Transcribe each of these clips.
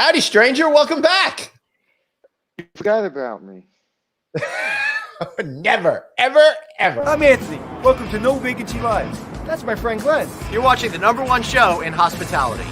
Howdy, stranger. Welcome back. You forgot about me. Never, ever, ever. I'm Anthony. Welcome to No Vacancy Live. That's my friend Glenn. You're watching the #1 show in hospitality.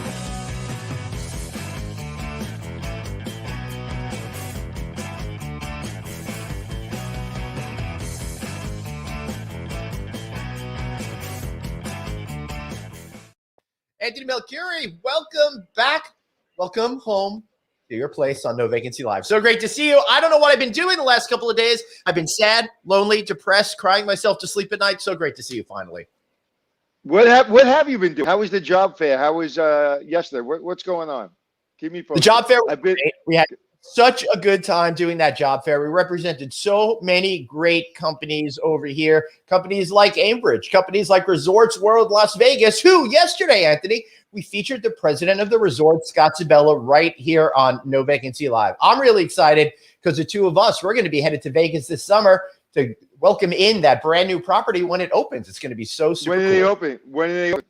Anthony Melchiori, welcome back. Welcome home to your place on No Vacancy Live. So great to see you. I don't know what I've been doing the last couple of days. I've been sad, lonely, depressed, crying myself to sleep at night. So great to see you finally. What have you been doing? How was the job fair? How was yesterday? What's going on? Keep me posted. The job fair was great. We had such a good time doing that job fair. We represented so many great companies over here. Companies like Ambridge, companies like Resorts World Las Vegas, who yesterday, Anthony, we featured the president of the resort, Scott Sabella, right here on No Vacancy Live. I'm really excited because the two of us, we're going to be headed to Vegas this summer to welcome in that brand new property when it opens. It's going to be so super cool. When are they open?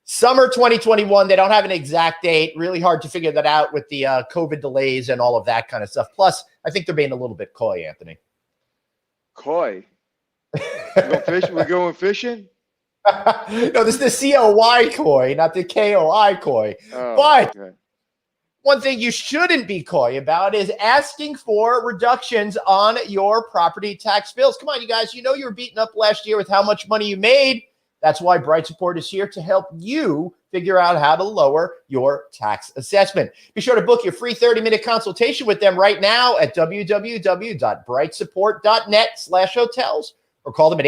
Summer 2021. They don't have an exact date. Really hard to figure that out with the COVID delays and all of that kind of stuff. Plus, I think they're being a little bit coy, Anthony. Coy? We're going fishing? No, this is the COY coy, not the KOI coy. Oh, but okay. One thing you shouldn't be coy about is asking for reductions on your property tax bills. Come on, you guys. You know you were beaten up last year with how much money you made. That's why Bright Support is here to help you figure out how to lower your tax assessment. Be sure to book your free 30-minute consultation with them right now at www.brightsupport.net/hotels or call them at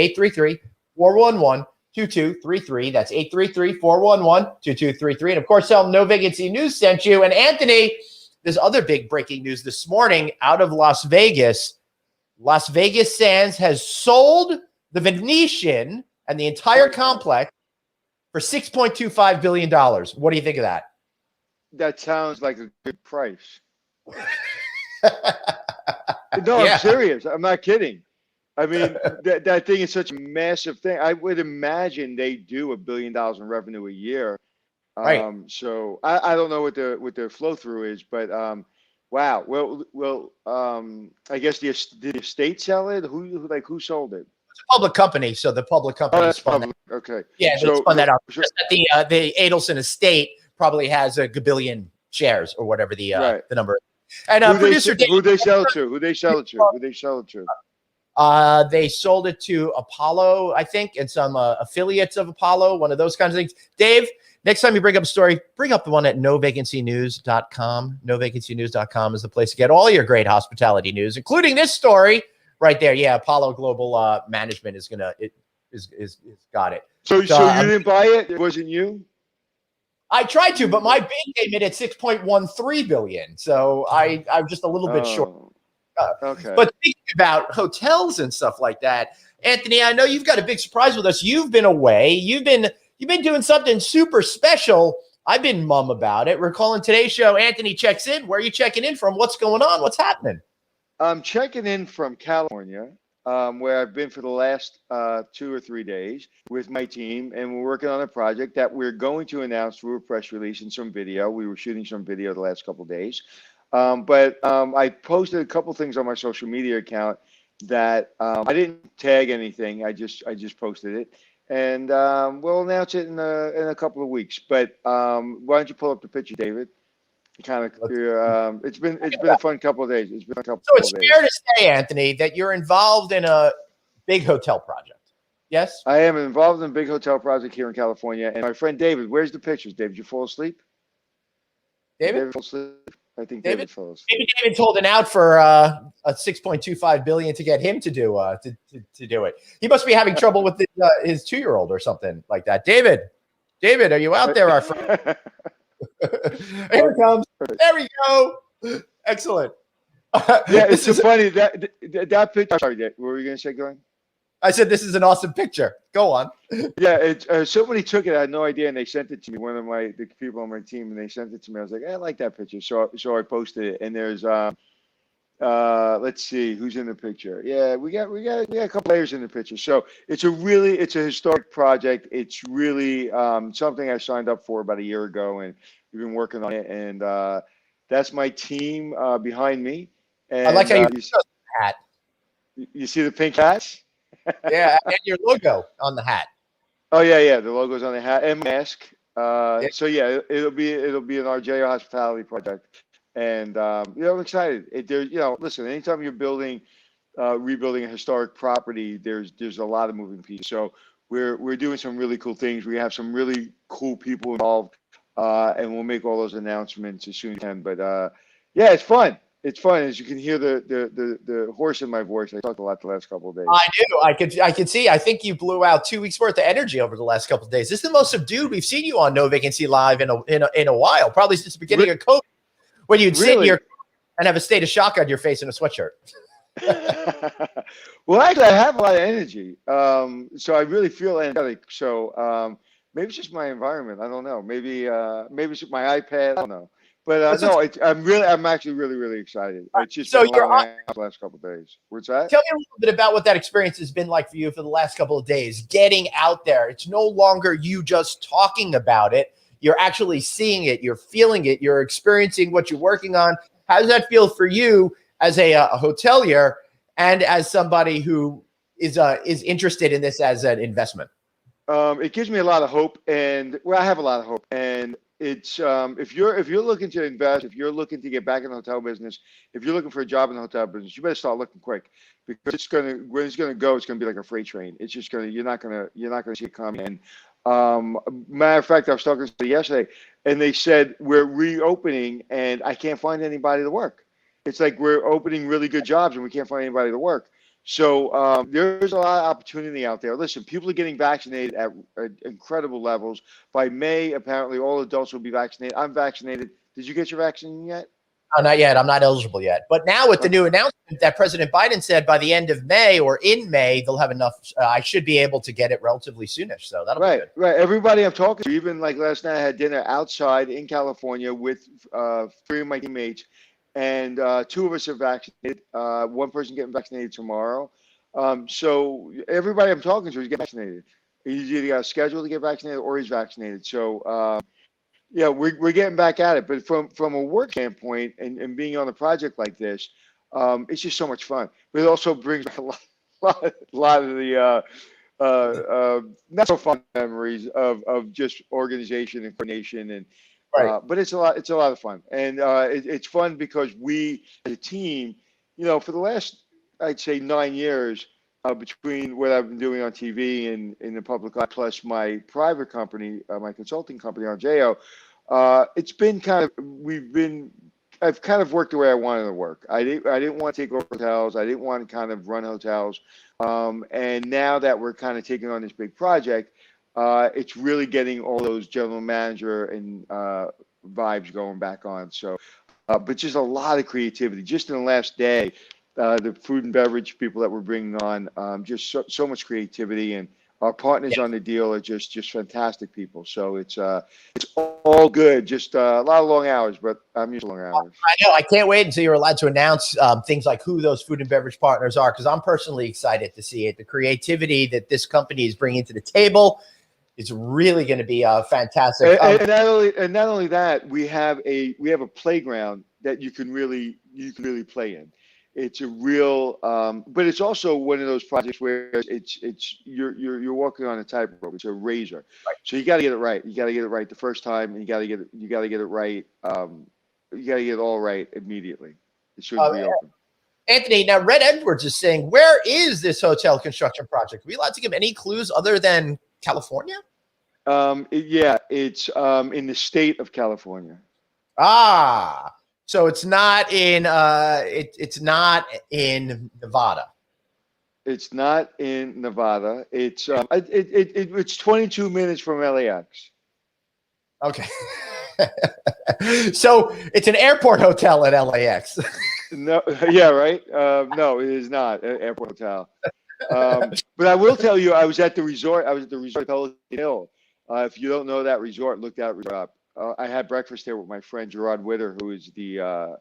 833-411-2233. That's 833-411-2233. And of course, tell them No Vacancy News sent you. And Anthony, there's other big breaking news this morning out of Las Vegas. Las Vegas Sands has sold the Venetian and the entire complex for $6.25 billion. What do you think of that? That sounds like a good price. No, Yeah. I'm serious. I'm not kidding. I mean, that thing is such a massive thing. I would imagine they do $1 billion in revenue a year. Right. So I don't know what their flow through is, but wow. Well, I guess did the estate sell it? Who sold it? It's a public company, so the public company spun public. Okay. Yeah, they spun that out. Just that the Adelson estate probably has a gabillion shares or whatever the number is. And producer who they sell it to? Who they sell it to? They sold it to Apollo, I think, and some affiliates of Apollo, one of those kinds of things. Dave, next time you bring up a story, bring up the one at novacancynews.com. Novacancynews.com is the place to get all your great hospitality news, including this story right there. Yeah, Apollo Global Management is got it. So you didn't buy it? It wasn't you? I tried to, but my bid came in at $6.13 billion. So I'm just a little bit short. Okay. But thinking about hotels and stuff like that, Anthony, I know you've got a big surprise with us. You've been away. You've been doing something super special. I've been mum about it. We're calling today's show Anthony Checks In. Where are you checking in from? What's going on? What's happening? I'm checking in from California, where I've been for the last 2 or 3 days with my team, and we're working on a project that we're going to announce through a press release and some video. We were shooting some video the last couple of days. But I posted a couple things on my social media account that I didn't tag anything. I just posted it, and we'll announce it in a couple of weeks. But why don't you pull up the picture, David? Kind of, it's been a fun couple of days. So it's fair to say, Anthony, that you're involved in a big hotel project. Yes, I am involved in a big hotel project here in California. And my friend David, where's the pictures? David, you fall asleep? David fall asleep? I think David fell asleep. Maybe David's holding out for a $6.25 billion to get him to do it. He must be having trouble with his 2-year-old or something like that. David, are you out there, our friend? Here it comes. There we go. Excellent. Yeah, it's so funny that picture. Sorry, what were you going to say, Glenn? I said this is an awesome picture. Go on. Yeah, somebody took it. I had no idea, and they sent it to me. One of the people on my team, and they sent it to me. I was like, I like that picture, so I posted it. And there's let's see who's in the picture. Yeah, we got a couple players in the picture. So it's a historic project. It's really something I signed up for about a year ago, and we've been working on it. And That's my team behind me. I like And how you you, hat. you see the pink hats? Yeah, and your logo on the hat. Oh yeah. The logo's on the hat and mask. Yeah. So yeah, it'll be an RJO hospitality project, and I'm excited. Listen, anytime you're rebuilding a historic property, there's a lot of moving pieces. So we're doing some really cool things. We have some really cool people involved, and we'll make all those announcements as soon as we can. But yeah, it's fun. It's fun, as you can hear the horse in my voice. I talked a lot the last couple of days. I do. I could see. I think you blew out 2 weeks worth of energy over the last couple of days. This is the most subdued we've seen you on No Vacancy Live in a while, probably since the beginning of COVID, when you'd sit in your and have a state of shock on your face in a sweatshirt. Well, actually, I have a lot of energy, so I really feel energetic. So maybe it's just my environment. I don't know. Maybe it's just my iPad. I don't know. But no, I'm actually really excited. It's just been a lot of the last couple of days. What's that? Tell me a little bit about what that experience has been like for you for the last couple of days. Getting out there, it's no longer you just talking about it. You're actually seeing it. You're feeling it. You're experiencing what you're working on. How does that feel for you as a hotelier and as somebody who is interested in this as an investment? It gives me a lot of hope, and I have a lot of hope, and it's if you're looking to invest, if you're looking to get back in the hotel business, if you're looking for a job in the hotel business, you better start looking quick, because when it's gonna go, it's gonna be like a freight train. It's just you're not gonna see it coming. And matter of fact, I was talking to somebody yesterday, and they said we're reopening, and I can't find anybody to work. It's like we're opening really good jobs, and we can't find anybody to work. So there's a lot of opportunity out there. Listen, people are getting vaccinated at incredible levels. By May, apparently, all adults will be vaccinated. I'm vaccinated. Did you get your vaccine yet? Oh, not yet. I'm not eligible yet. But now with the new announcement that President Biden said by the end of May or in May, they'll have enough. I should be able to get it relatively soonish. So that'll be good. Right. Everybody I'm talking to, even like last night, I had dinner outside in California with 3 of my teammates, and 2 of us are vaccinated. One person getting vaccinated tomorrow. So everybody I'm talking to is getting vaccinated. He's either got a schedule to get vaccinated or he's vaccinated. So yeah, we're getting back at it. But from a work standpoint and being on a project like this, it's just so much fun. But it also brings back a lot of the not so fun memories of just organization and coordination and. Right. But it's a lot of fun, and it's fun because we as a team, for the last, I'd say, 9 years, between what I've been doing on TV and in the public eye, plus my private company, my consulting company, RJO, it's been I've kind of worked the way I wanted to work. I didn't want to take over hotels. I didn't want to kind of run hotels. And now that we're kind of taking on this big project, it's really getting all those general manager and vibes going back on. So, but just a lot of creativity. Just in the last day, the food and beverage people that we're bringing on, just so much creativity, and our partners on the deal are just fantastic people. So it's all good. Just a lot of long hours, but I'm used to long hours. I know. I can't wait until you're allowed to announce things like who those food and beverage partners are, because I'm personally excited to see it. The creativity that this company is bringing to the table. It's really going to be fantastic. And not only that, we have a playground that you can really play in. It's a real, but it's also one of those projects where you're walking on a tightrope. It's a razor, right. So you got to get it right. You got to get it right the first time, and you got to get it right. You got to get it all right immediately. It should be open. Anthony, now Red Edwards is saying, where is this hotel construction project? Are we allowed to give any clues other than California? Yeah, it's in the state of California. So it's not in it's not in Nevada. It's not in Nevada. It's 22 minutes from LAX. Okay. So it's an airport hotel at LAX. No, yeah, right. No, it is not an airport hotel. But I will tell you, I was at the resort Pelican Hill. If you don't know that resort, look that resort up. I had breakfast there with my friend Gerard Witter, who is the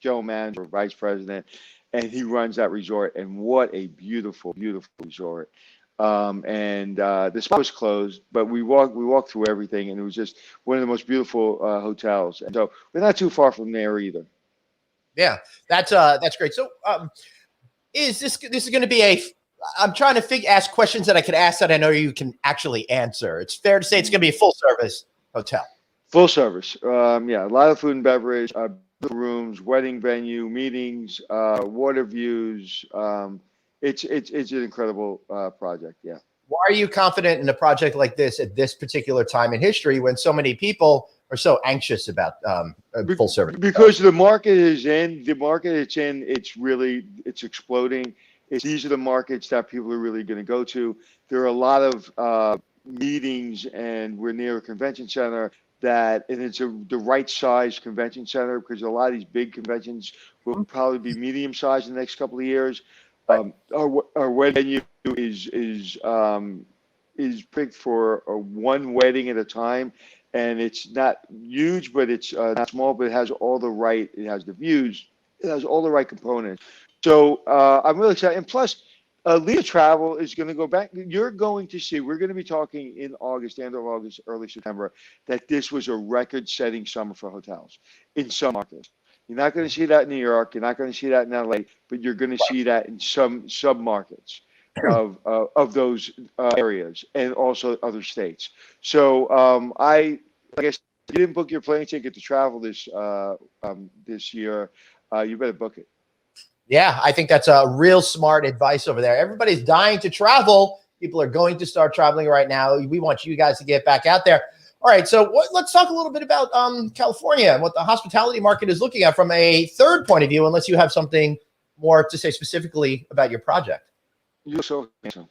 general manager, vice president, and he runs that resort. And what a beautiful, beautiful resort. and the spot was closed, but we walked through everything, and it was just one of the most beautiful hotels. And so we're not too far from there either. Yeah, that's great. So, is this is going to be a? I'm trying to ask questions that I can ask that I know you can actually answer. It's fair to say it's going to be a full service hotel. Full service. Yeah, a lot of food and beverage, rooms, wedding venue, meetings, water views. It's an incredible project. Yeah. Why are you confident in a project like this at this particular time in history when so many people are so anxious about full service? Because the market it's in, it's exploding. These are the markets that people are really going to go to. There are a lot of meetings, and we're near a convention center and it's the right size convention center, because a lot of these big conventions will probably be medium sized in the next couple of years. Our wedding venue is picked for one wedding at a time, and it's not huge, but it's not small, but it has the views, it has all the right components. So I'm really excited. And plus, Leah Travel is going to go back. We're going to be talking in August, end of August, early September, that this was a record-setting summer for hotels in some markets. You're not going to see that in New York. You're not going to see that in LA, but you're going to see that in some sub-markets of those areas, and also other states. So I guess if you didn't book your plane ticket to travel this year, you better book it. Yeah, I think that's a real smart advice over there. Everybody's dying to travel. People are going to start traveling right now. We want you guys to get back out there. All right, so let's talk a little bit about California and what the hospitality market is looking at from a third point of view, unless you have something more to say specifically about your project. You're so handsome.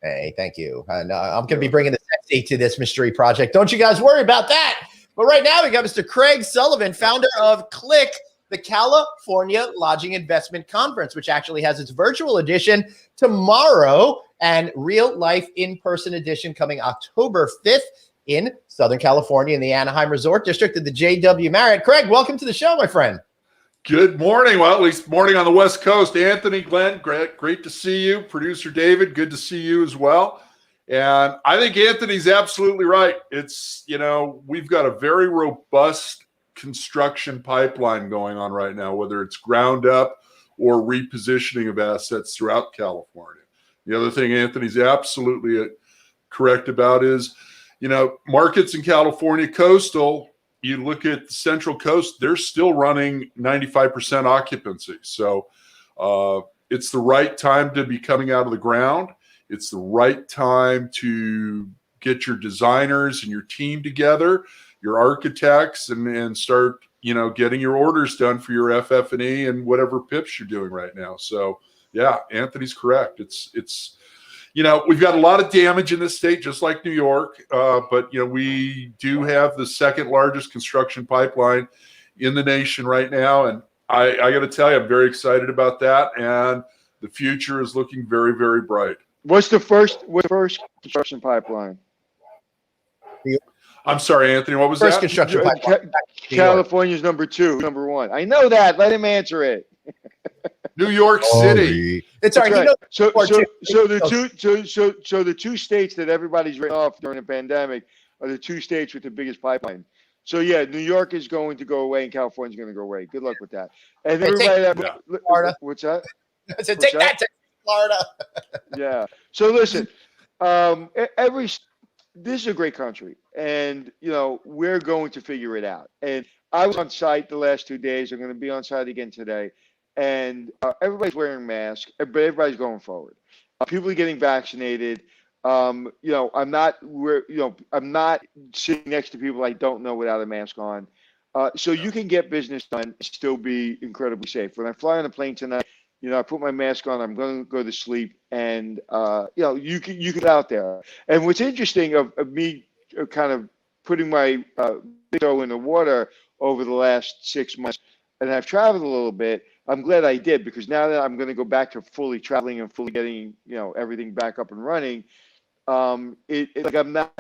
Hey, thank you. I'm going to be bringing the sexy to this mystery project. Don't you guys worry about that. But right now, we got Mr. Craig Sullivan, founder of CLIC, the California Lodging Investment Conference, which actually has its virtual edition tomorrow and real life in-person edition coming October 5th in Southern California in the Anaheim Resort District at the JW Marriott. Craig, welcome to the show, my friend. Good morning. Well, at least morning on the West Coast. Anthony, Glenn, great to see you. Producer David, good to see you as well. And I think Anthony's absolutely right. It's, we've got a very robust construction pipeline going on right now, whether it's ground up or repositioning of assets throughout California. The other thing Anthony's absolutely correct about is, markets in California coastal, you look at the Central Coast, they're still running 95% occupancy. So it's the right time to be coming out of the ground. It's the right time to get your designers and your team together, your architects, and start, getting your orders done for your FF&E and whatever PIPs you're doing right now. So yeah, Anthony's correct. It's we've got a lot of damage in this state, just like New York. But we do have the second largest construction pipeline in the nation right now. And I got to tell you, I'm very excited about that. And the future is looking very, very bright. What's the first construction pipeline? I'm sorry, Anthony, what was First that? construction pipeline. California's number 2, number 1. I know that. Let him answer it. New York City. It's all right. Right. So the two states that everybody's written off during the pandemic are the 2 states with the biggest pipeline. So yeah, New York is going to go away and California's going to go away. Good luck with that. And Florida. What's that? I said, take that to Florida. Yeah. So listen, this is a great country, and we're going to figure it out. And I was on site the last 2 days. I'm going to be on site again today, and everybody's wearing masks, but everybody's going forward. People are getting vaccinated. I'm not sitting next to people I don't know without a mask on. So you can get business done and still be incredibly safe. When I fly on the plane tonight, I put my mask on, I'm going to go to sleep, and, you can get out there. And what's interesting of me kind of putting my toe in the water over the last 6 months, and I've traveled a little bit, I'm glad I did, because now that I'm going to go back to fully traveling and fully getting, everything back up and running, I'm not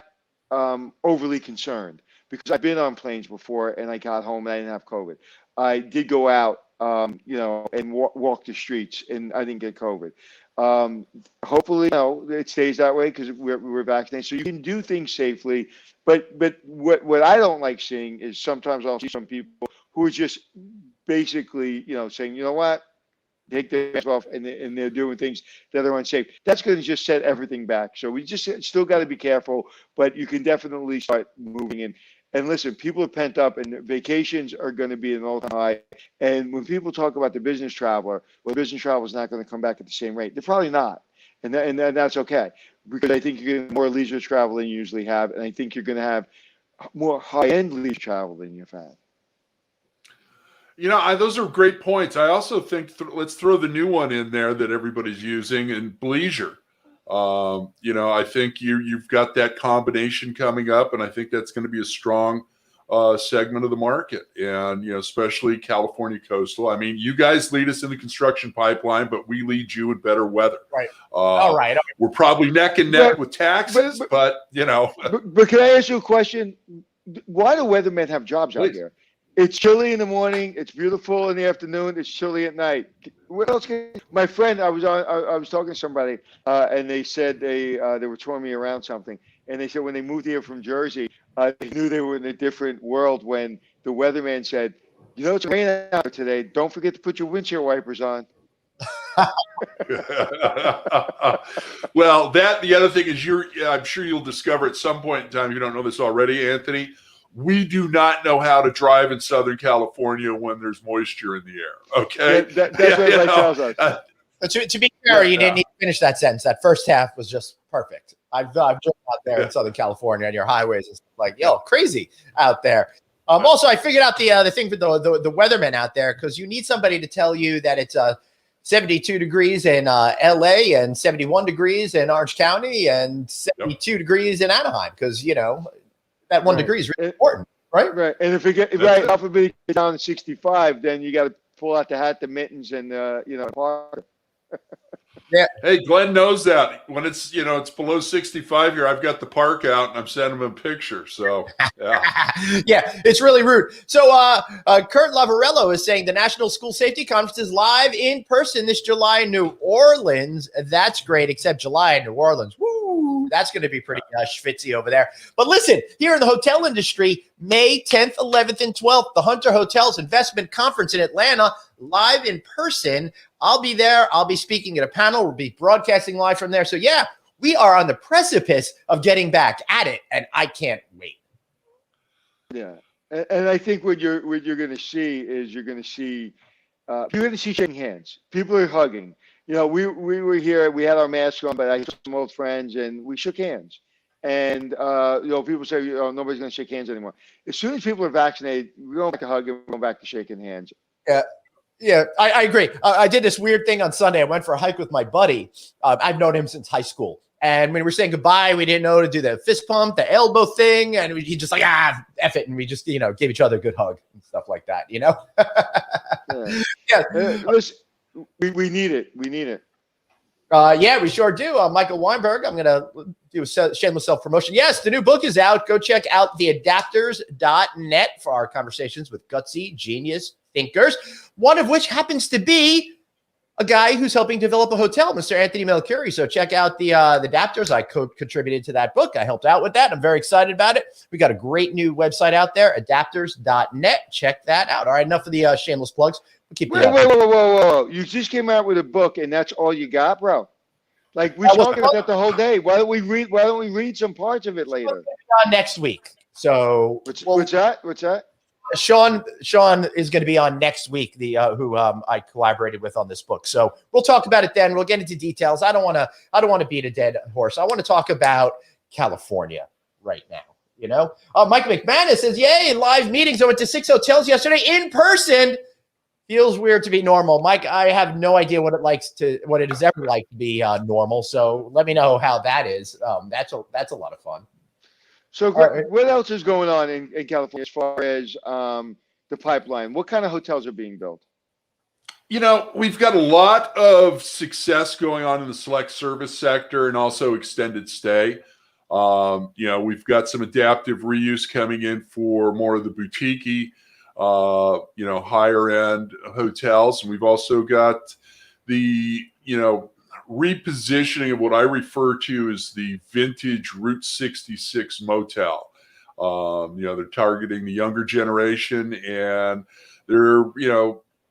overly concerned. because I've been on planes before and I got home and I didn't have COVID. I did go out, and walk the streets, and I didn't get COVID. Hopefully, it stays that way because we're vaccinated, so you can do things safely. But what I don't like seeing is sometimes I'll see some people who are just basically, saying, you know what, take their mask off, and they're doing things that are unsafe. That's going to just set everything back. So we just still got to be careful, but you can definitely start moving in. And listen, people are pent up, and vacations are going to be an all-time high. And when people talk about the business traveler, well, the business traveler is not going to come back at the same rate. They're probably not, and that's okay, because I think you're going to have more leisure travel than you usually have, and I think you're going to have more high-end leisure travel than you've had. Those are great points. I also think let's throw the new one in there that everybody's using, and bleisure. I think you've got that combination coming up, and I think that's going to be a strong segment of the market, and especially California coastal. I mean, you guys lead us in the construction pipeline, but we lead you in better weather. Right. All right. We're probably neck and neck with taxes, but. But can I ask you a question? Why do weathermen have jobs out here? It's chilly in the morning. It's beautiful in the afternoon. It's chilly at night. What else? My friend, I was talking to somebody, and they said they were touring me around something, and they said when they moved here from Jersey, they knew they were in a different world when the weatherman said, it's raining out today. Don't forget to put your windshield wipers on. Well, the other thing is I'm sure you'll discover at some point in time, you don't know this already, Anthony, we do not know how to drive in Southern California when there's moisture in the air. Okay. That's what everybody tells us. To be fair, you didn't need to finish that sentence. That first half was just perfect. I've driven out there in Southern California on your highways. It's like, crazy out there. Also, I figured out the thing for the weathermen out there, because you need somebody to tell you that it's 72 degrees in LA and 71 degrees in Orange County and 72 degrees in Anaheim, because that 1 degree is really important, right? Right. And if it get alphabet down to 65, then you got to pull out the hat, the mittens, and park. Yeah. Hey, Glenn knows that when it's it's below 65 here, I've got the park out and I'm sending him a picture. So yeah, it's really rude. So Kurt Lavarello is saying the National School Safety Conference is live in person this July in New Orleans. That's great, except July in New Orleans. Woo! That's going to be pretty schwitzy over there. But listen, here in the hotel industry, May 10th, 11th, and 12th, the Hunter Hotels Investment Conference in Atlanta, live in person. I'll be there. I'll be speaking at a panel. We'll be broadcasting live from there. So yeah, we are on the precipice of getting back at it, and I can't wait. Yeah, and I think what you're going to see is you're going to see shaking hands. People are hugging. We were here. We had our masks on, but I saw some old friends, and we shook hands. And people say, nobody's going to shake hands anymore. As soon as people are vaccinated, we're going back to hugging. We're going back to shaking hands. Yeah, I agree. I did this weird thing on Sunday. I went for a hike with my buddy. I've known him since high school. And when we were saying goodbye, we didn't know to do the fist pump, the elbow thing. And he just like, F it. And we just, gave each other a good hug and stuff like that, Yeah. Listen, we need it. We need it. Yeah, we sure do. Michael Weinberg, I'm going to do a shameless self-promotion. Yes, the new book is out. Go check out theadapters.net for our conversations with gutsy, genius thinkers, one of which happens to be a guy who's helping develop a hotel, Mr. Anthony Melchiori. So check out the Adapters. I contributed to that book. I helped out with that. I'm very excited about it. We got a great new website out there, adapters.net. Check that out. All right, enough of the shameless plugs. We'll keep whoa. You just came out with a book, and that's all you got, bro? Like, we're talking about that the whole day. Why don't we read some parts of it later? Next week. So what's that? Sean is going to be on next week, who I collaborated with on this book. So we'll talk about it then. We'll get into details. I don't want to beat a dead horse. I want to talk about California right now. Mike McManus says, yay, live meetings. I went to 6 hotels yesterday in person. Feels weird to be normal. Mike, I have no idea what it is ever like to be normal. So let me know how that is. That's a lot of fun. So what else is going on in California as far as the pipeline? What kind of hotels are being built? We've got a lot of success going on in the select service sector and also extended stay. We've got some adaptive reuse coming in for more of the boutique-y, higher end hotels. And we've also got the, repositioning of what I refer to as the vintage Route 66 motel. They're targeting the younger generation, and they're,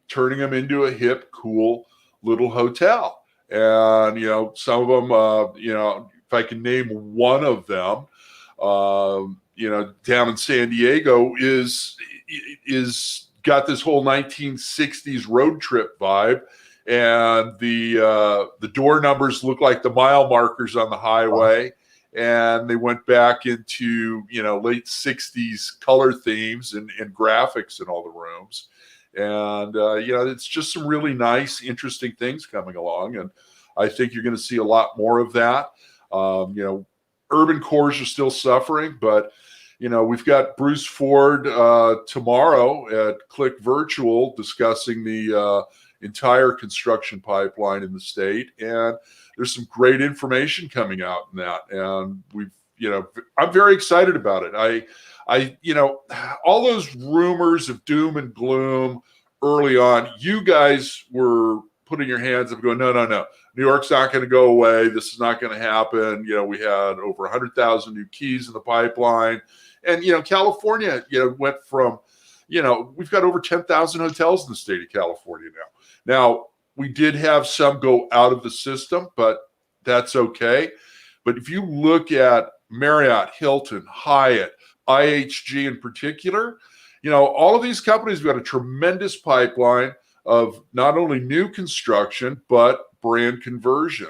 turning them into a hip, cool little hotel. And, some of them, if I can name one of them, down in San Diego is got this whole 1960s road trip vibe. And the door numbers look like the mile markers on the highway. And they went back into, late 60s color themes and graphics in all the rooms. And, it's just some really nice, interesting things coming along. And I think you're going to see a lot more of that. Urban cores are still suffering, but, we've got Bruce Ford tomorrow at CLIC Virtual discussing the entire construction pipeline in the state. And there's some great information coming out in that. And I'm very excited about it. All those rumors of doom and gloom early on, you guys were putting your hands up going, no. New York's not going to go away. This is not going to happen. We had over 100,000 new keys in the pipeline. And, California, went from, we've got over 10,000 hotels in the state of California now. Now, we did have some go out of the system, but that's okay. But if you look at Marriott, Hilton, Hyatt, IHG in particular, all of these companies have got a tremendous pipeline of not only new construction, but brand conversion.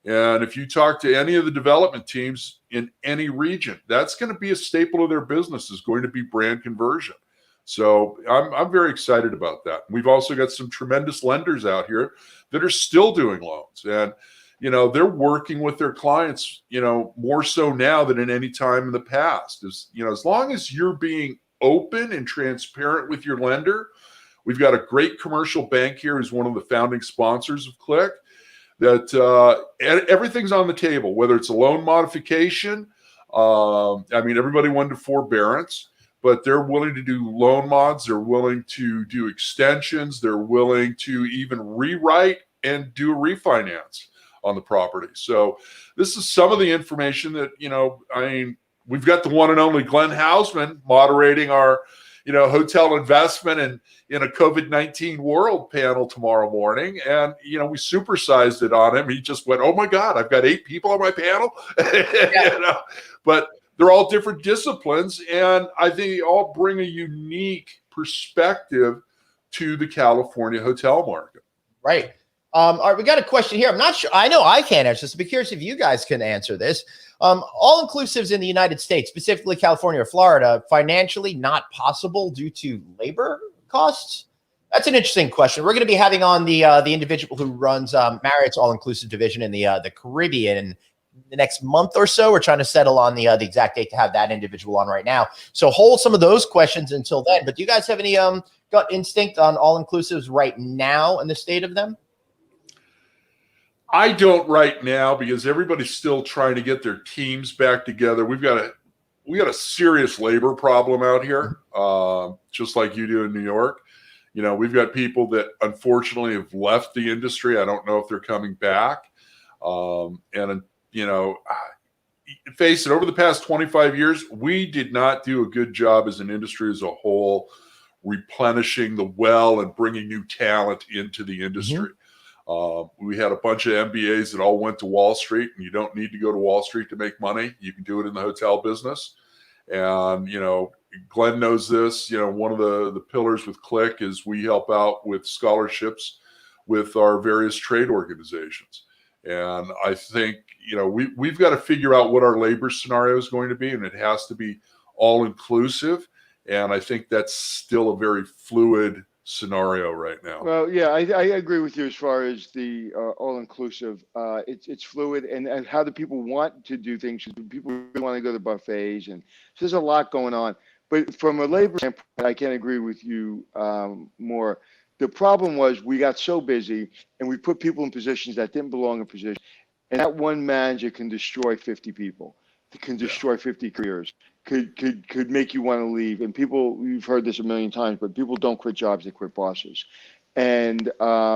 And if you talk to any of the development teams in any region, that's going to be a staple of their business, is going to be brand conversion. So I'm very excited about that. We've also got some tremendous lenders out here that are still doing loans. And, they're working with their clients, more so now than in any time in the past. As long as you're being open and transparent with your lender. We've got a great commercial bank here who's one of the founding sponsors of CLIC, that everything's on the table, whether it's a loan modification. Everybody wanted forbearance, but they're willing to do loan mods. They're willing to do extensions. They're willing to even rewrite and do a refinance on the property. So this is some of the information that, we've got the one and only Glenn Hausman moderating our, hotel investment and in a COVID-19 world panel tomorrow morning. And, we supersized it on him. He just went, oh my God, I've got 8 people on my panel. Yeah. But they're all different disciplines. And I think they all bring a unique perspective to the California hotel market. Right. All right, we got a question here. I'm not sure. I know I can't answer this. I'd be curious if you guys can answer this. All inclusives in the United States, specifically California or Florida, financially not possible due to labor costs? That's an interesting question. We're going to be having on the individual who runs Marriott's all-inclusive division in the Caribbean in the next month or so. We're trying to settle on the exact date to have that individual on right now. So hold some of those questions until then. But do you guys have any gut instinct on all-inclusives right now and the state of them? I don't right now, because everybody's still trying to get their teams back together. We got a serious labor problem out here, just like you do in New York. We've got people that unfortunately have left the industry. I don't know if they're coming back. Face it, over the past 25 years, we did not do a good job as an industry as a whole, replenishing the well and bringing new talent into the industry. Mm-hmm. We had a bunch of MBAs that all went to Wall Street, and you don't need to go to Wall Street to make money. You can do it in the hotel business. And, Glenn knows this. One of the pillars with CLIC is we help out with scholarships with our various trade organizations. And I think, we've got to figure out what our labor scenario is going to be, and it has to be all inclusive. And I think that's still a very fluid scenario right now. Well, yeah, I agree with you as far as the all-inclusive. It's fluid, and how the people want to do things. People really want to go to buffets, and so there's a lot going on. But from a labor standpoint, I can't agree with you more. The problem was we got so busy, and we put people in positions that didn't belong in positions, and that one manager can destroy 50 people. can destroy 50 careers, could make you want to leave. And people, you've heard this a million times, but people don't quit jobs, they quit bosses. And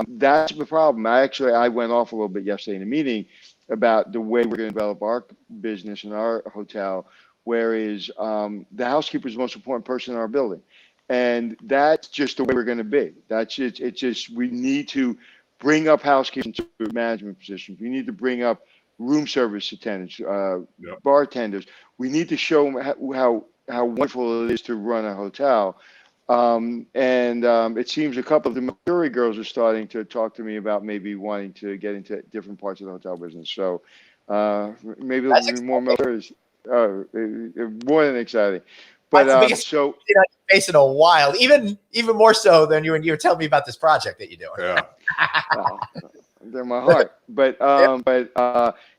that's the problem. I went off a little bit yesterday in a meeting about the way we're going to develop our business and our hotel, whereas the housekeeper is the most important person in our building. And that's just the way we're going to be. That's it. It's just, we need to bring up housekeeping to management positions. We need to bring up room service attendants, bartenders. We need to show them how wonderful it is to run a hotel. It seems a couple of the Missouri girls are starting to talk to me about maybe wanting to get into different parts of the hotel business. So maybe there'll be more Missouri's. More than exciting. But that's the biggest so you know, face in a while, even more so than when you were telling me about this project that you're doing. Yeah. They're my heart. But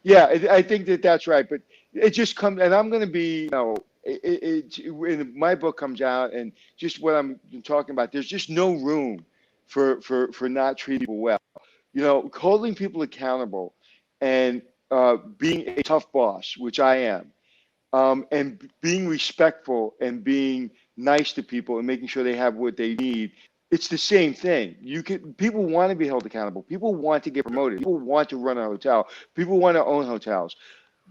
yeah, I think that's right. But it just comes, and I'm going to be, when my book comes out and just what I'm talking about, there's just no room for not treating people well. Holding people accountable and being a tough boss, which I am. And being respectful and being nice to people and making sure they have what they need. It's the same thing. People want to be held accountable. People want to get promoted. People want to run a hotel. People want to own hotels.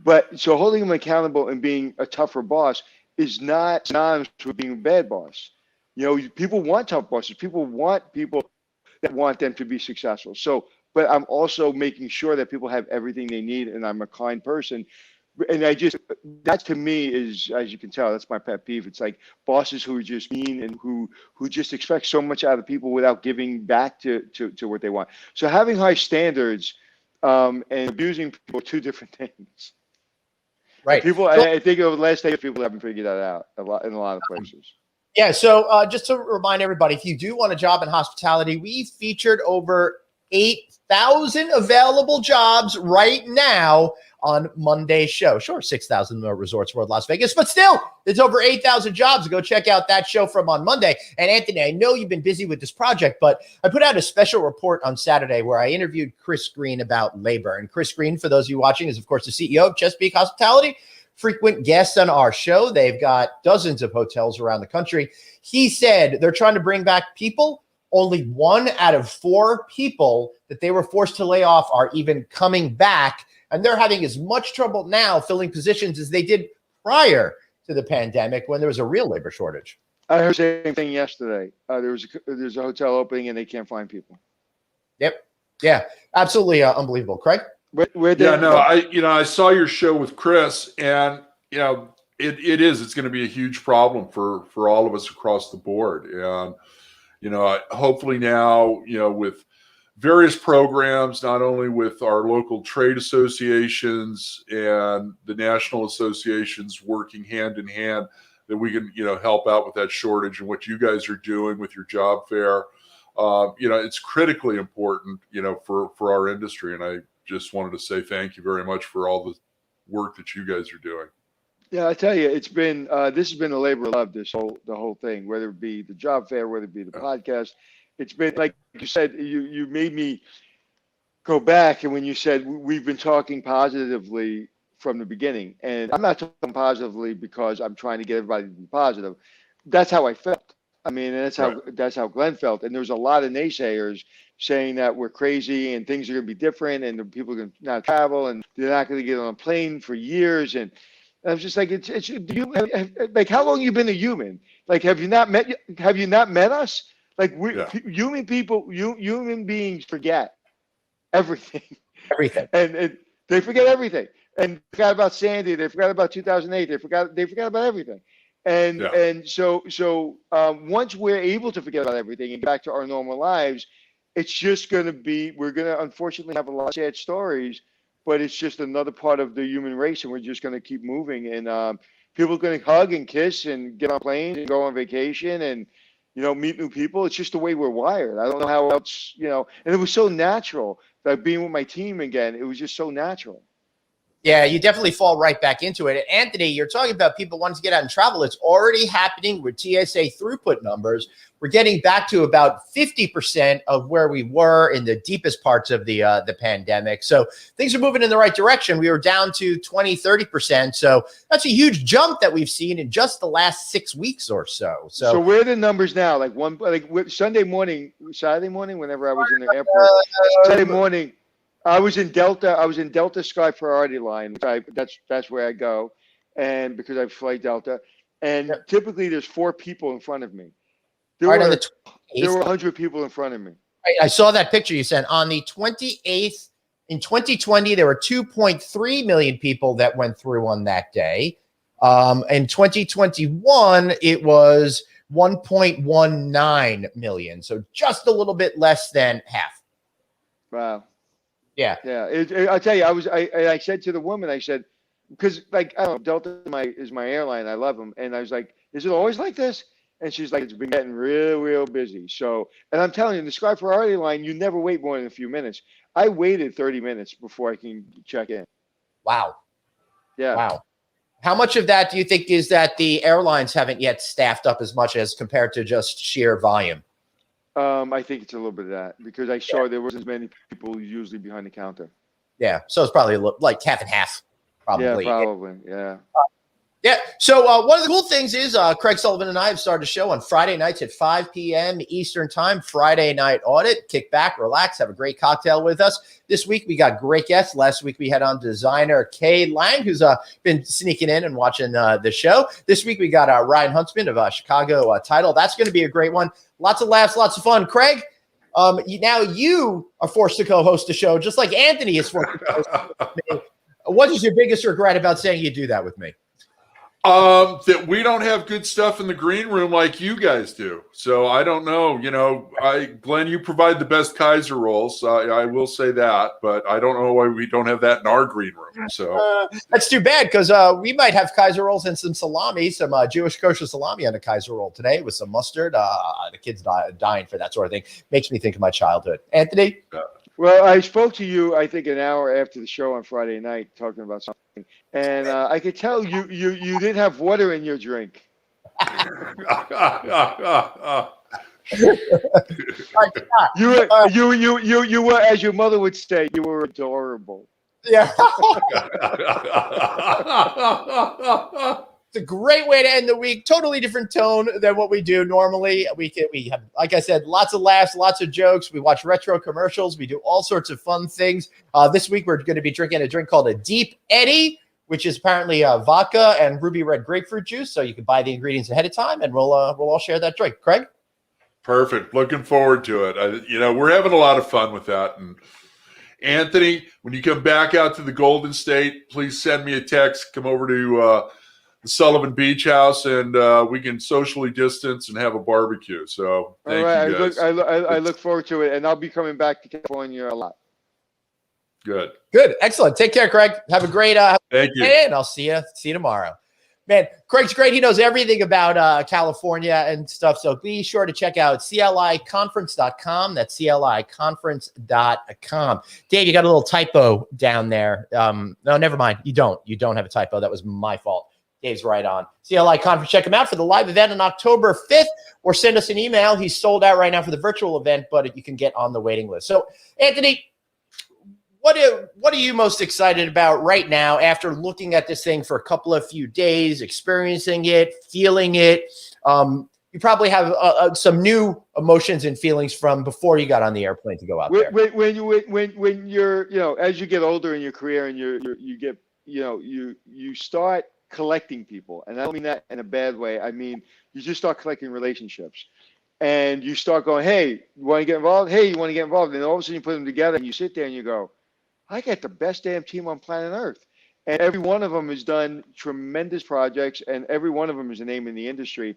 But so holding them accountable and being a tougher boss is not synonymous with being a bad boss. People want tough bosses. People want people that want them to be successful. So, but I'm also making sure that people have everything they need, and I'm a kind person. And that to me is, as you can tell, that's my pet peeve. It's like bosses who are just mean and who just expect so much out of people without giving back to what they want. So having high standards and abusing people are two different things. Right. And I think over the last days, people haven't figured that out in a lot of places. Yeah. So just to remind everybody, if you do want a job in hospitality, we featured over 8,000 available jobs right now on Monday's show. Sure, 6,000 Resorts World Las Vegas, but still, there's over 8,000 jobs. Go check out that show from on Monday. And Anthony, I know you've been busy with this project, but I put out a special report on Saturday where I interviewed Chris Green about labor. And Chris Green, for those of you watching, is of course the CEO of Chesapeake Hospitality, frequent guest on our show. They've got dozens of hotels around the country. He said they're trying to bring back people. Only 1 out of 4 people that they were forced to lay off are even coming back. And they're having as much trouble now filling positions as they did prior to the pandemic when there was a real labor shortage. I heard the same thing yesterday. There's a hotel opening and they can't find people. Yep. Yeah. Absolutely unbelievable. Craig? I saw your show with Chris, and it's going to be a huge problem for all of us across the board. And hopefully now, with various programs, not only with our local trade associations and the national associations working hand in hand, that we can, help out with that shortage, and what you guys are doing with your job fair. It's critically important, for our industry. And I just wanted to say thank you very much for all the work that you guys are doing. Yeah, I tell you, it's been this has been a labor of love. The whole thing, whether it be the job fair, whether it be the podcast, it's been, like you said, you made me go back. And when you said we've been talking positively from the beginning, and I'm not talking positively because I'm trying to get everybody to be positive. That's how I felt. I mean, and that's how Glenn felt. And there was a lot of naysayers saying that we're crazy and things are going to be different, and the people are going to not travel, and they're not going to get on a plane for years. And I was just like, like, how long have you been a human? Like, have you not met us? Like, human beings forget everything. And they forget everything. And they forgot about Sandy. They forgot about 2008. They forgot about everything. And so once we're able to forget about everything and get back to our normal lives, it's just going to be, we're going to unfortunately have a lot of sad stories, but it's just another part of the human race, and we're just going to keep moving. And people are going to hug and kiss and get on planes and go on vacation and, meet new people. It's just the way we're wired. I don't know how else, and it was so natural. Like being with my team again, it was just so natural. Yeah, you definitely fall right back into it. Anthony, you're talking about people wanting to get out and travel. It's already happening with TSA throughput numbers. We're getting back to about 50% of where we were in the deepest parts of the pandemic. So things are moving in the right direction. We were down to 20-30%. So that's a huge jump that we've seen in just the last 6 weeks or so. So where are the numbers now? Like Saturday morning, whenever I was in the airport, Saturday morning, I was in Delta Sky Priority Line. That's where I go, and because I fly Delta, and typically there's 4 people in front of me. There were 100 people in front of me. I saw that picture you sent on the 28th. In 2020, there were 2.3 million people that went through on that day. In 2021, it was 1.19 million. So just a little bit less than half. Wow. Yeah. Yeah. I'll tell you, I said to the woman, I said, because like, I don't know, Delta is my airline. I love them. And I was like, is it always like this? And she's like, it's been getting real busy. So, and I'm telling you, the Sky Priority Line, you never wait more than a few minutes. I waited 30 minutes before I can check in. Wow. Yeah. Wow. How much of that do you think is that the airlines haven't yet staffed up as much as compared to just sheer volume? I think it's a little bit of that because I saw there wasn't as many people usually behind the counter. Yeah. So it's probably like half and half. Probably. Yeah, probably. Yeah. Yeah. So one of the cool things is Craig Sullivan and I have started a show on Friday nights at 5 p.m. Eastern time, Friday Night Audit. Kick back, relax, have a great cocktail with us. This week, we got great guests. Last week, we had on designer Kay Lang, who's been sneaking in and watching the show. This week, we got Ryan Huntsman of Chicago Title. That's going to be a great one. Lots of laughs, lots of fun. Craig, now you are forced to co-host the show, just like Anthony is forced to co-host with me. What is your biggest regret about saying you do that with me? That we don't have good stuff in the green room like you guys do. So I don't know. Glenn, you provide the best Kaiser rolls. I will say that, but I don't know why we don't have that in our green room. So that's too bad because we might have Kaiser rolls and some salami, some Jewish kosher salami on a Kaiser roll today with some mustard. The kids dying for that sort of thing. Makes me think of my childhood. Anthony? Well, I spoke to you, I think, an hour after the show on Friday night talking about something. And I could tell you didn't have water in your drink. You were, as your mother would say, you were adorable. Yeah. It's a great way to end the week. Totally different tone than what we do normally. We have, like I said, lots of laughs, lots of jokes. We watch retro commercials. We do all sorts of fun things. This week, we're going to be drinking a drink called a Deep Eddy, which is apparently vodka and ruby red grapefruit juice. So you can buy the ingredients ahead of time, and we'll all share that drink. Craig? Perfect. Looking forward to it. We're having a lot of fun with that. And Anthony, when you come back out to the Golden State, please send me a text. Come over to the Sullivan Beach House, and we can socially distance and have a barbecue. So thank you guys. I look forward to it, and I'll be coming back to California a lot. Good. Excellent. Take care, Craig. Have a great thank you. And I'll see you tomorrow. Man, Craig's great. He knows everything about California and stuff. So be sure to check out CLIConference.com. That's CLIConference.com. Dave, you got a little typo down there. No, never mind. You don't have a typo. That was my fault. Dave's right on. CLI Conference. Check him out for the live event on October 5th, or send us an email. He's sold out right now for the virtual event, but you can get on the waiting list. So, Anthony, what are you most excited about right now after looking at this thing for a few days, experiencing it, feeling it? You probably have some new emotions and feelings from before you got on the airplane to go out there. When you're, as you get older in your career and you start collecting people, and I don't mean that in a bad way. I mean, you just start collecting relationships, and you start going, hey, you want to get involved? Hey, you want to get involved? And all of a sudden you put them together and you sit there and you go, I got the best damn team on planet Earth. And every one of them has done tremendous projects, and every one of them is a name in the industry.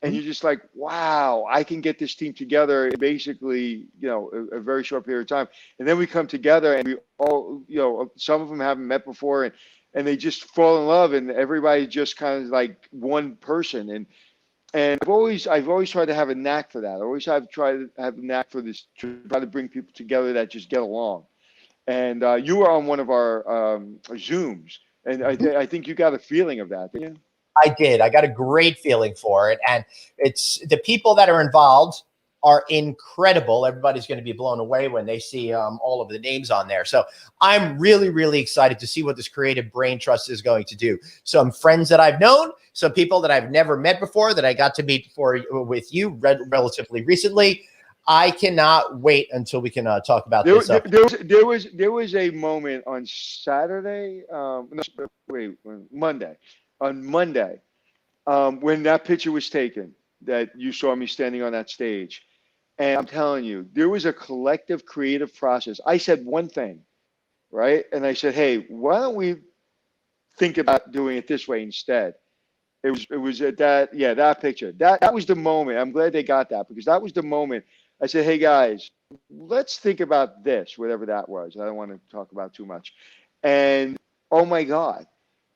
And you're just like, wow, I can get this team together in basically, a very short period of time. And then we come together and we all, some of them haven't met before, and they just fall in love, and everybody just kind of like one person. And I've always tried to have a knack for that. I always have tried to have a knack for this, to try to bring people together that just get along. And you were on one of our Zooms, and I think you got a feeling of that, didn't you? I did. I got a great feeling for it. And it's the people that are involved are incredible. Everybody's going to be blown away when they see all of the names on there. So I'm really, really excited to see what this creative brain trust is going to do. Some friends that I've known, some people that I've never met before that I got to meet with you relatively recently. I cannot wait until we can talk about this. There was a moment on Saturday, Monday. On Monday, when that picture was taken, that you saw me standing on that stage. And I'm telling you, there was a collective creative process. I said one thing, right? And I said, hey, why don't we think about doing it this way instead? It was at that picture. That was the moment. I'm glad they got that, because that was the moment. I said, hey guys, let's think about this, whatever that was. I don't want to talk about too much. And oh my God.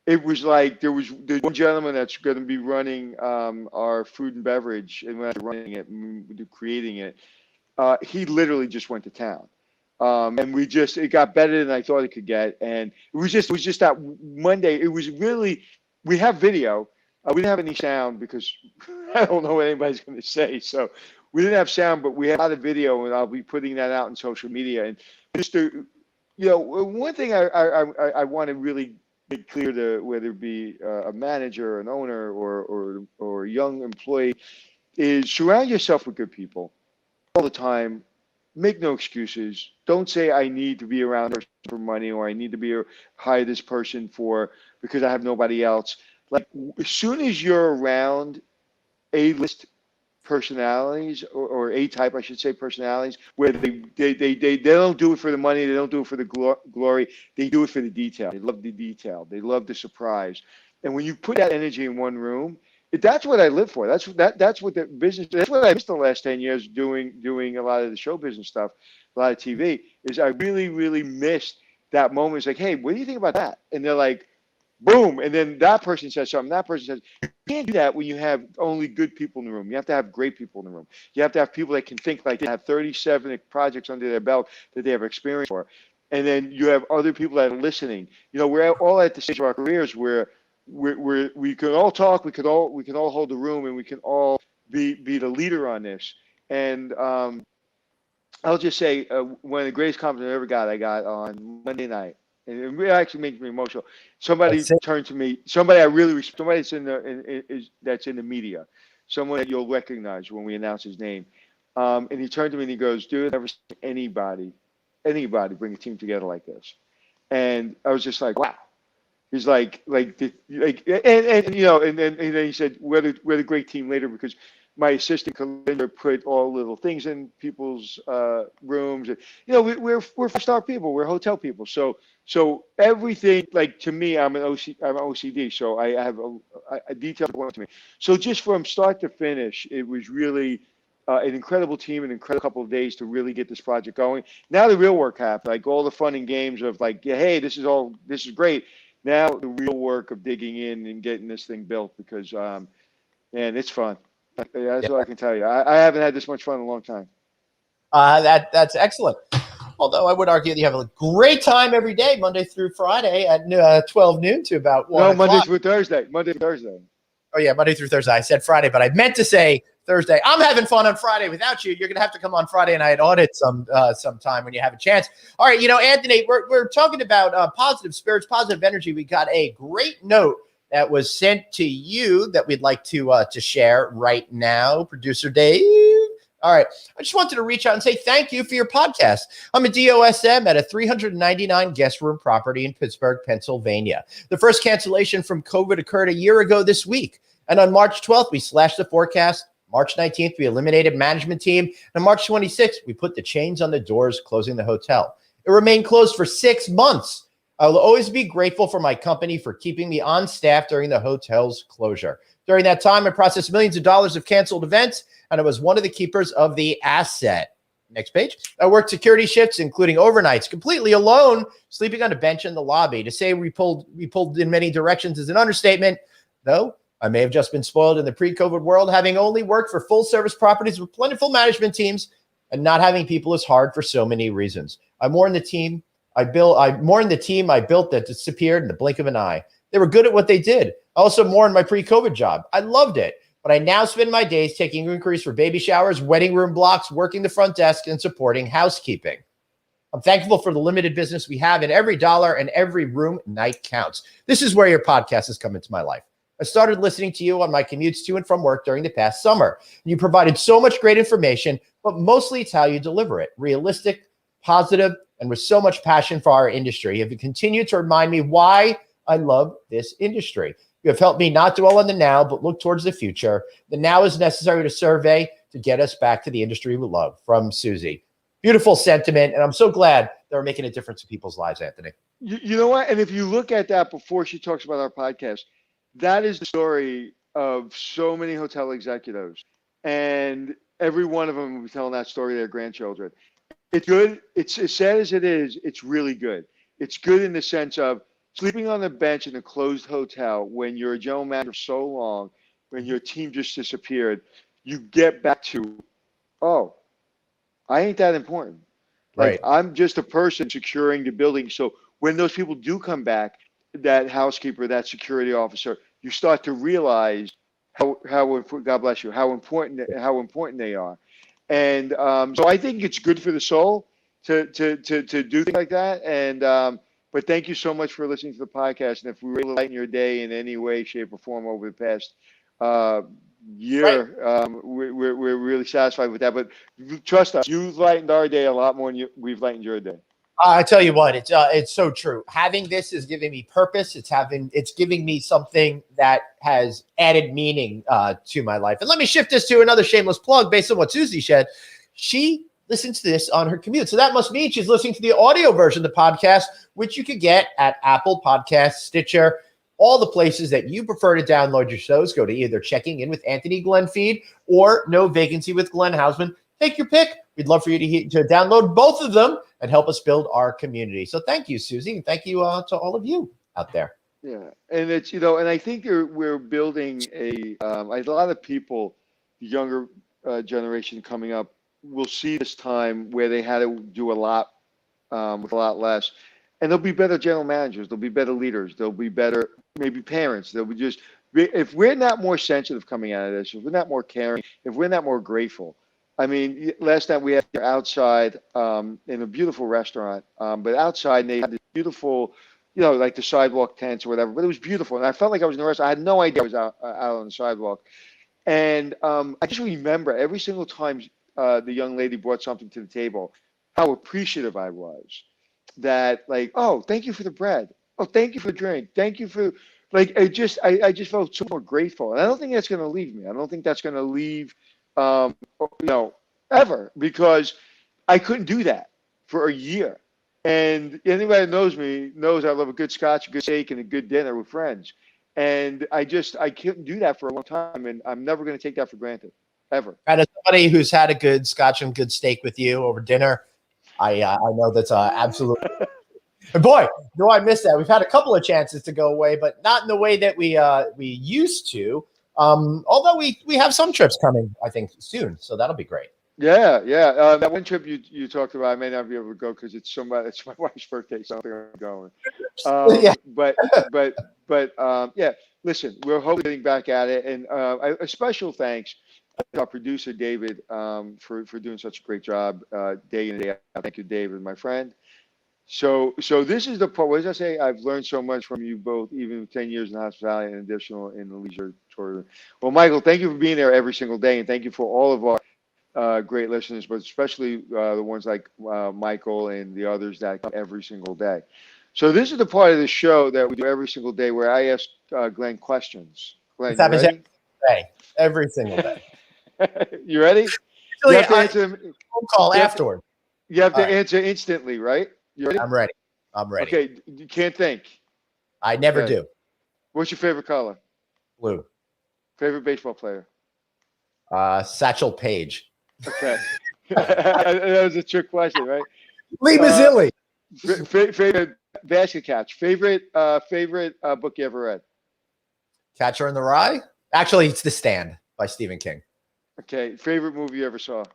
It was like there's one gentleman that's going to be running our food and beverage, and when I'm running it and creating it, he literally just went to town, and it got better than I thought it could get, and it was just that Monday. It was really, we have video, we didn't have any sound because I don't know what anybody's going to say, so we didn't have sound, but we had a lot of video, and I'll be putting that out on social media. And just to, one thing I want to really make clear to whether it be a manager, an owner, or a young employee, is surround yourself with good people all the time. Make no excuses. Don't say I need to be around this for money, or I need to hire this person because I have nobody else. Like, as soon as you're around A-list personalities, or A-type, I should say, personalities, where they don't do it for the money, they don't do it for the glory, they do it for the detail. They love the detail, they love the surprise. And when you put that energy in one room, that's what I live for. That's what the business. That's what I missed the last 10 years doing a lot of the show business stuff, a lot of TV. Is I really, really missed that moment. It's like, hey, what do you think about that? And they're like, boom, and then that person says something. That person says, you can't do that when you have only good people in the room. You have to have great people in the room. You have to have people that can think, like they have 37 projects under their belt that they have experience for. And then you have other people that are listening. We're all at the stage of our careers where we can all talk, we can all hold the room, and we can all be the leader on this. And I'll just say, one of the greatest compliments I ever got, I got on Monday night. And it really actually makes me emotional. Somebody turned to me, somebody I really respect, somebody that's in the media, someone that you'll recognize when we announce his name. And he turned to me and he goes, dude, I've never seen anybody bring a team together like this. And I was just like, wow. He's and then he said, we're the great team later, because my assistant Kalinda put all little things in people's rooms. We're 4-star people. We're hotel people. So everything, like, to me, I'm OCD. So I have a detailed point to me. So just from start to finish, it was really an incredible team, an incredible couple of days to really get this project going. Now the real work happened, like all the fun and games of like, yeah, hey, this is great. Now the real work of digging in and getting this thing built, because man, it's fun. That's all I can tell you. I haven't had this much fun in a long time. That's excellent. Although I would argue that you have a great time every day, Monday through Friday at 12 noon to about 1 o'clock. Monday through Thursday. Oh, yeah, Monday through Thursday. I said Friday, but I meant to say Thursday. I'm having fun on Friday without you. You're going to have to come on Friday Night Audit sometime when you have a chance. All right, Anthony, we're talking about positive spirits, positive energy. We got a great note that was sent to you that we'd like to share right now. Producer Dave. All right. I just wanted to reach out and say thank you for your podcast. I'm a DOSM at a 399 guest room property in Pittsburgh, Pennsylvania. The first cancellation from COVID occurred a year ago this week. And on March 12th, we slashed the forecast. March 19th, we eliminated management team. And March 26th, we put the chains on the doors, closing the hotel. It remained closed for 6 months. I will always be grateful for my company for keeping me on staff during the hotel's closure. During that time, I processed millions of dollars of canceled events, and I was one of the keepers of the asset. Next page. I worked security shifts, including overnights, completely alone, sleeping on a bench in the lobby. To say we pulled in many directions is an understatement, though I may have just been spoiled in the pre-COVID world, having only worked for full-service properties with plentiful management teams, and not having people is hard for so many reasons. I mourn the team I mourn the team I built that disappeared in the blink of an eye. They were good at what they did. I also mourned my pre-COVID job. I loved it, but I now spend my days taking inquiries for baby showers, wedding room blocks, working the front desk, and supporting housekeeping. I'm thankful for the limited business we have, and every dollar and every room night counts. This is where your podcast has come into my life. I started listening to you on my commutes to and from work during the past summer. You provided so much great information, but mostly it's how you deliver it. Realistic, positive, and with so much passion for our industry. You have continued to remind me why I love this industry. You have helped me not dwell on the now, but look towards the future. The now is necessary to survey to get us back to the industry we love. From Susie. Beautiful sentiment, and I'm so glad that we're making a difference in people's lives, Anthony. You know what? And if you look at that before she talks about our podcast, that is the story of so many hotel executives. And every one of them will be telling that story to their grandchildren. It's good. It's as sad as it is, it's really good. It's good in the sense of sleeping on the bench in a closed hotel when you're a general manager for so long, when your team just disappeared, you get back to, oh, I ain't that important. Like, Right. I'm just a person securing the building. So when those people do come back, that housekeeper, that security officer, you start to realize how God bless you, how important they are. And so I think it's good for the soul to do things like that. And but thank you so much for listening to the podcast. And if we were able to lighten your day in any way, shape, or form over the past year, we're really satisfied with that. But trust us, you've lightened our day a lot more than we've lightened your day. I tell you what, it's so true. Having this is giving me purpose. It's giving me something that has added meaning to my life. And let me shift this to another shameless plug based on what Susie said. She listens to this on her commute. So that must mean she's listening to the audio version of the podcast, which you could get at Apple Podcasts, Stitcher, all the places that you prefer to download your shows. Go to either Checking In with Anthony Glenn feed or No Vacancy with Glenn Hausman. Take your pick. We'd love for you to download both of them and help us build our community. So thank you, Susie, and thank you to all of you out there. Yeah, and it's and I think we're building a lot of people, the younger generation coming up, will see this time where they had to do a lot with a lot less, and they'll be better general managers, they'll be better leaders, they'll be better maybe parents, they'll be just if we're not more sensitive coming out of this, if we're not more caring, if we're not more grateful. I mean, last night we had outside in a beautiful restaurant, but outside they had this beautiful, like the sidewalk tents or whatever, but it was beautiful. And I felt like I was in the restaurant. I had no idea I was out on the sidewalk. And I just remember every single time the young lady brought something to the table, how appreciative I was. That like, oh, thank you for the bread. Oh, thank you for the drink. Thank you for, like, I just felt so more grateful. And I don't think that's going to leave me. I don't think that's going to leave ever, because I couldn't do that for a year. And anybody that knows me knows I love a good scotch, a good steak, and a good dinner with friends. And I couldn't do that for a long time, and I'm never going to take that for granted, ever. And as somebody who's had a good scotch and good steak with you over dinner, I know that's absolutely. And boy, no, I missed that. We've had a couple of chances to go away, but not in the way that we used to. Although we have some trips coming, I think, soon, so that'll be great. Yeah. That one trip you talked about, I may not be able to go because it's my wife's birthday, so I don't think I'm going. Yeah. But yeah. Listen, we're hopefully getting back at it, and a special thanks to our producer David for doing such a great job day in and day out. Thank you, David, my friend. So this is the part. What did I say? I've learned so much from you both, even 10 years in hospitality and additional in the leisure tourism. Well, Michael, thank you for being there every single day, and thank you for all of our great listeners, but especially the ones like Michael and the others that come every single day. So this is the part of the show that we do every single day where I ask Glenn questions. Glenn, This happens every single day. You ready? Usually, You have to answer phone call afterward. You have to All right. answer instantly, right? You ready? I'm ready. Okay, you can't think. I never Okay. do. What's your favorite color? Blue. Favorite baseball player? Satchel Paige. Okay. That was a trick question, right? Lee Mazzilli. Favorite basket catch? Favorite book you ever read? Catcher in the Rye. Actually, it's The Stand by Stephen King. Okay. Favorite movie you ever saw?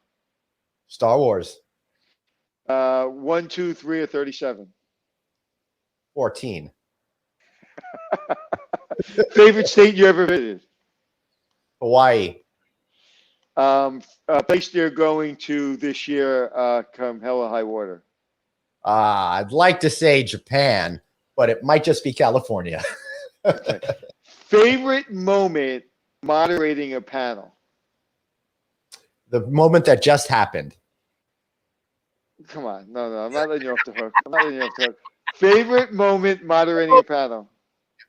Star Wars. 1, 2, 3, or 37? 14. Favorite state you ever visited? Hawaii. Place they're going to this year, come hell or high water. I'd like to say Japan, but it might just be California. Okay. Favorite moment moderating a panel? The moment that just happened. Come on. No, I'm not letting you off the hook. Favorite moment moderating a panel?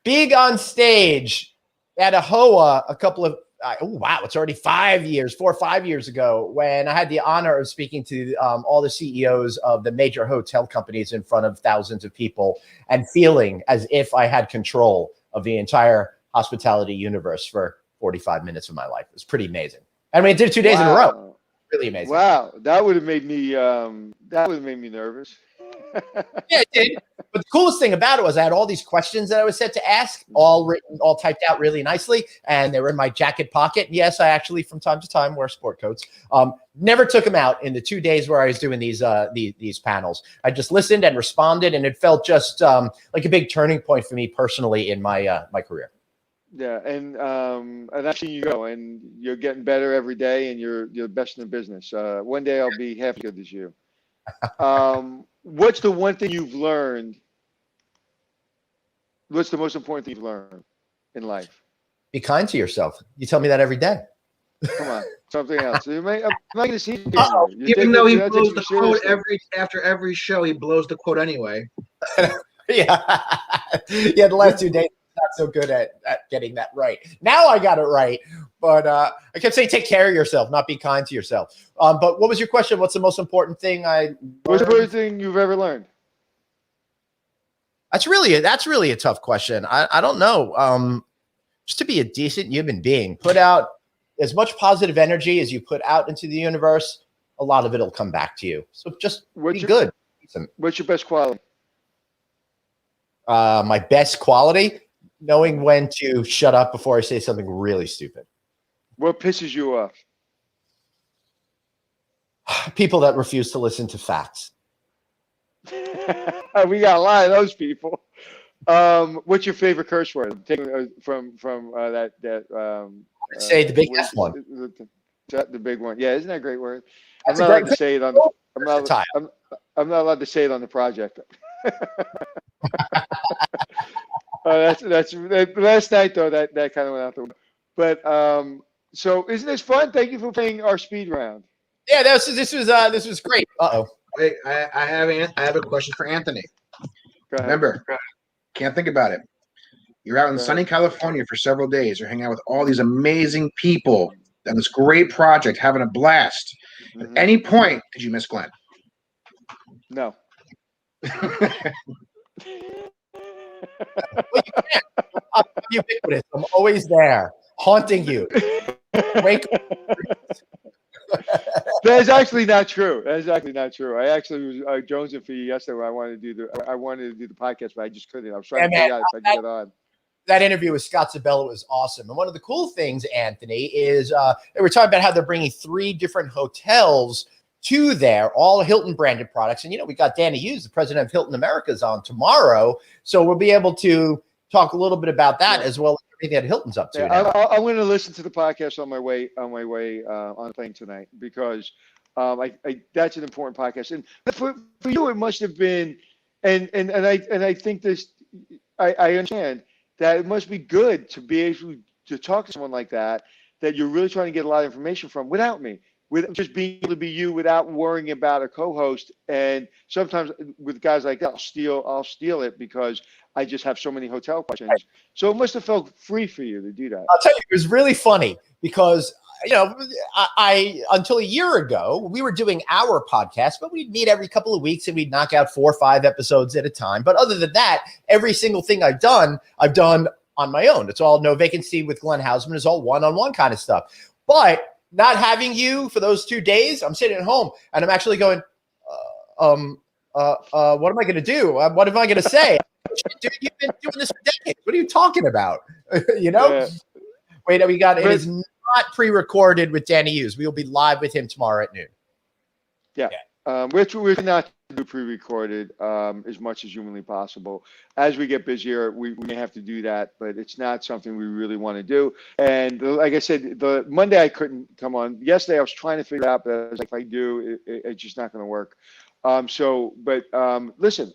Being on stage at a HOA a couple of, it's already 4 or 5 years ago, when I had the honor of speaking to all the CEOs of the major hotel companies in front of thousands of people and feeling as if I had control of the entire hospitality universe for 45 minutes of my life. It was pretty amazing. I mean, I did it 2 days in a row. Really amazing. Wow, that would have made me nervous. Yeah, it did. But the coolest thing about it was I had all these questions that I was set to ask, all written, all typed out really nicely, and they were in my jacket pocket. Yes, I actually from time to time wear sport coats. Never took them out in the 2 days where I was doing these panels. I just listened and responded, and it felt just like a big turning point for me personally in my my career. Yeah, and I've seen you go, and you're getting better every day, and you're the best in the business. One day I'll be half as good as you. What's the one thing you've learned? What's the most important thing you've learned in life? Be kind to yourself. You tell me that every day. Come on, something else. I'm not going to see you. Even though he blows the quote after every show, he blows the quote anyway. Yeah, the last 2 days not so good at getting that right. Now I got it right, but I kept saying take care of yourself, not be kind to yourself. But what was your question? What's the most important thing What's the first thing you've ever learned? That's really a tough question. I don't know. Just to be a decent human being, put out as much positive energy as you put out into the universe. A lot of it'll come back to you. So just be good. What's your best quality? My best quality, knowing when to shut up before I say something really stupid. What pisses you off? People that refuse to listen to facts. We got a lot of those people. What's your favorite curse word? Taking from that say the big F one. The big one. Yeah, isn't that a great word? That's I'm not allowed to say it on. I'm not allowed to say it on the project. That's last night though. That kind of went out the window. But so isn't this fun? Thank you for playing our speed round. Yeah, this was great. Wait, I have a question for Anthony. Go ahead. Remember, can't think about it. You're out in sunny California for several days. You're hanging out with all these amazing people on this great project, having a blast. At any point, did you miss Glenn? No. Well, you can't. I'm ubiquitous. I'm always there, haunting you. Wake up. That is actually not true. I actually was jonesing for you yesterday when I wanted to do the podcast, but I just couldn't. I was trying to figure out if I could get on. That interview with Scott Zabella was awesome. And one of the cool things, Anthony, is they were talking about how they're bringing 3 different hotels to there, all Hilton branded products. And, we got Danny Hughes, the president of Hilton Americas, on tomorrow. So we'll be able to talk a little bit about that as well as everything that Hilton's up to. Yeah, I'm going to listen to the podcast on my way on the plane tonight because that's an important podcast. And for you, it must have been, and I think this, I understand that it must be good to be able to talk to someone like that you're really trying to get a lot of information from without me, with just being able to be you without worrying about a co-host. And sometimes with guys like that, I'll steal it because I just have so many hotel questions. So it must have felt free for you to do that. I'll tell you, it was really funny because I until a year ago, we were doing our podcast, but we'd meet every couple of weeks and we'd knock out 4 or 5 episodes at a time. But other than that, every single thing I've done on my own. It's all No Vacancy with Glenn Hausman. It's all one-on-one kind of stuff. But not having you for those 2 days, I'm sitting at home and I'm actually going, what am I going to do? What am I going to say? Dude, you've been doing this for decades. What are you talking about? Yeah. Wait, it is not pre-recorded with Danny Hughes. We will be live with him tomorrow at noon. Yeah. We're not to do pre-recorded as much as humanly possible. As we get busier, we may have to do that, but it's not something we really want to do. And like I said, the Monday I couldn't come on. Yesterday I was trying to figure it out, but I was like, if I do, it's just not going to work. Listen,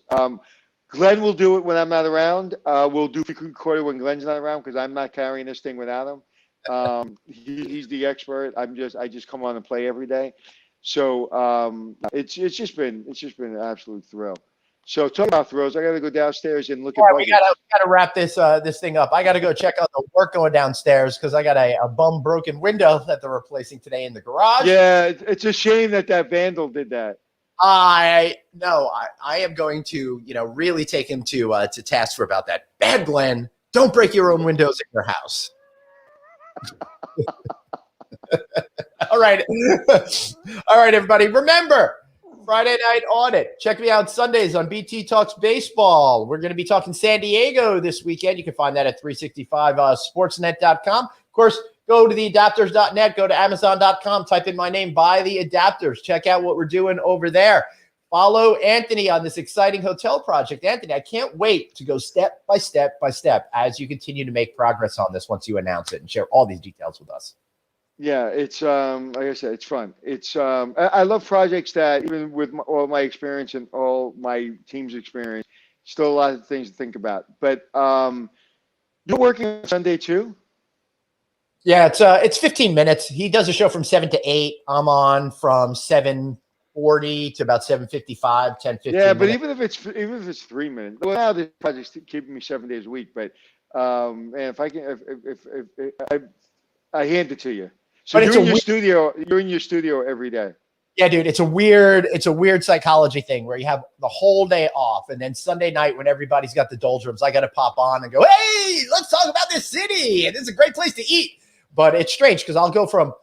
Glenn will do it when I'm not around. We'll do pre-recorded when Glenn's not around because I'm not carrying this thing without him. He's the expert. I just come on and play every day. So it's just been an absolute thrill. So talking about thrills, I got to go downstairs and look at. We gotta wrap this thing up. I gotta go check out the work going downstairs because I got a bum broken window that they're replacing today in the garage. Yeah, it's a shame that vandal did that. I am going to really take him to task for about that. Bad Glenn, don't break your own windows in your house. All right. All right, everybody. Remember, Friday Night Audit. Check me out Sundays on BT Talks Baseball. We're going to be talking San Diego this weekend. You can find that at 365sportsnet.com. Of course, go to theadapters.net, go to amazon.com, type in my name, buy the adapters. Check out what we're doing over there. Follow Anthony on this exciting hotel project. Anthony, I can't wait to go step by step by step as you continue to make progress on this once you announce it and share all these details with us. Yeah, it's like I said, it's fun. It's I love projects that even with all my experience and all my team's experience, still a lot of things to think about. But you're working on Sunday too? Yeah, it's 15 minutes. He does a show from 7 to 8. I'm on from 7:40 to about 7:55, 10:15. Yeah, but even if it's 3 minutes, well, now this project's keeping me 7 days a week. But and if I can, if I hand it to you. So you're in your studio. You're in your studio every day. Yeah, dude, it's a weird psychology thing where you have the whole day off, and then Sunday night when everybody's got the doldrums, I got to pop on and go, "Hey, let's talk about this city. And it's a great place to eat." But it's strange because I'll go from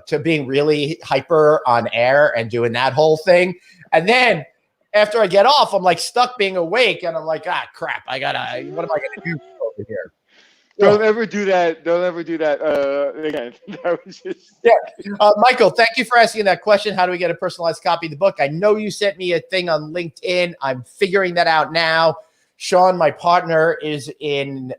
to being really hyper on air and doing that whole thing, and then after I get off, I'm like stuck being awake, and I'm like, crap, what am I gonna do over here? Don't ever do that. Don't ever do that again. That was just... Yeah. Michael, thank you for asking that question. How do we get a personalized copy of the book? I know you sent me a thing on LinkedIn. I'm figuring that out now. Sean, my partner, is in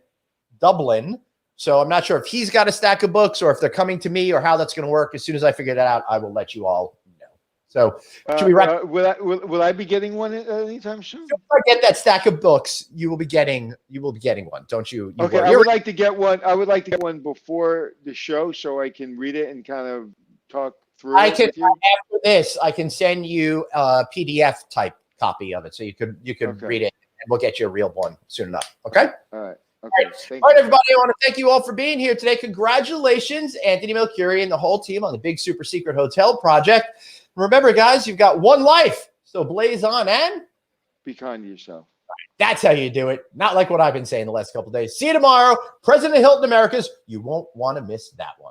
Dublin, so I'm not sure if he's got a stack of books or if they're coming to me or how that's going to work. As soon as I figure that out, I will let you all know. So should we wrap? Will I be getting one anytime soon? If I get that stack of books, you will be getting one. Don't you? Okay, I would like to get one. I would like to get one before the show so I can read it and kind of talk through it with you. After this, I can send you a PDF type copy of it so you can read it, and we'll get you a real one soon enough. Okay. All right. Okay. All right, everybody. I want to thank you all for being here today. Congratulations, Anthony Melchiori and the whole team on the big super secret hotel project. Remember, guys, you've got one life, so blaze on and be kind to yourself. That's how you do it. Not like what I've been saying the last couple of days. See you tomorrow. President Hilton Americas. You won't want to miss that one.